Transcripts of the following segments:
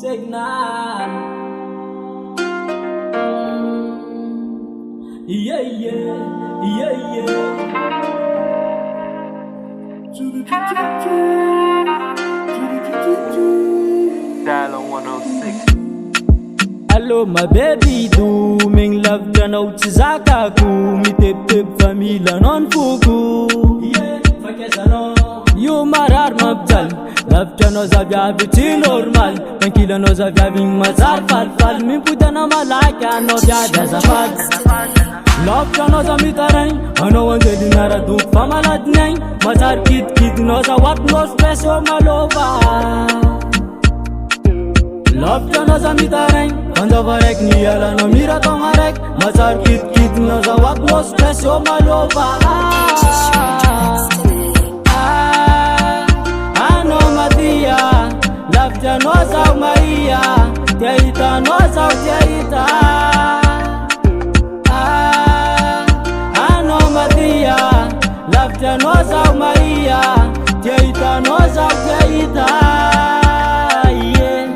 SHEGNAL. Yeah, yeah, yeah, yeah. Dial on 106. Hello my baby, do ming love janao tsy zakako mitepitepy fa mila non foko. Yeah, fakaisanao io marary mampijaly lavitranao zaviavy tsy normal mankilanao zaviavy igny matsary falifaly mimpotana malaky anao viady azafady lavitranao za mitaraigny anao angelina radoko fa maladiny agny matsary kidikitinao za oatinao stress o malova lavitranao za mitaraigny anjava raiky nialanao miratogna raiky matsary kidikitinao za oatinao stress o malova lavitranao zaho maria tia hitanao zaho tia hita anao madia lavitranao zaho maria tia hitanao zaho tia hita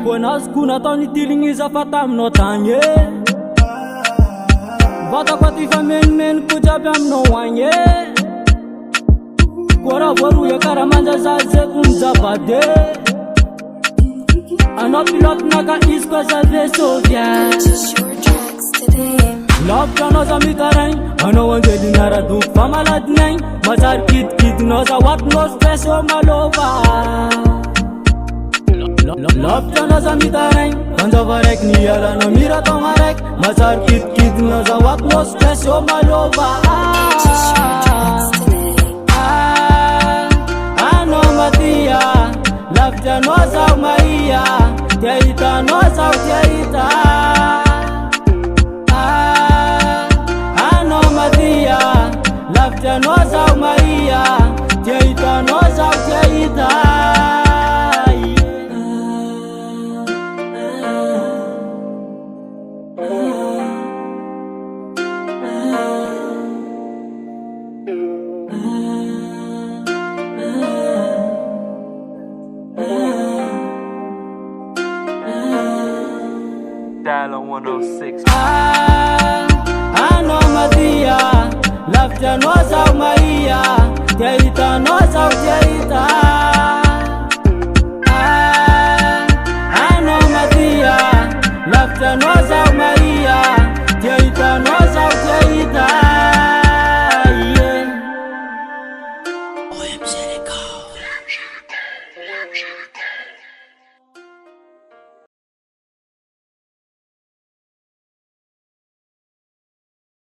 koanao zoko natao nitiligniza fa taminao tagny vatako aty fa menimeny jiaby aminao agny koa raha voaroya karaha manjazazy zeko mijabade anao pilote naka izy koa zave sovia lavitranao za mitaraigny anao angelina radoko fa maladiny agny matsary kidikitinao za oatinao stress o malova lavitranao za mitaraigny anjava raiky nialanao miratogna raiky matsary kidikitinao za oatinao stress o malova anao madia lavitranao zaho maria tia hitanao zaho tia hita anao madia lavitranao zaho maria tia hitanao zaho tia hita Dial on 106. Anao madia lavitranao zaho maria tia hitanao zaho tia hita anao madia lavitranao zaho maria tia hitanao zaho tia hita. OMG les gars.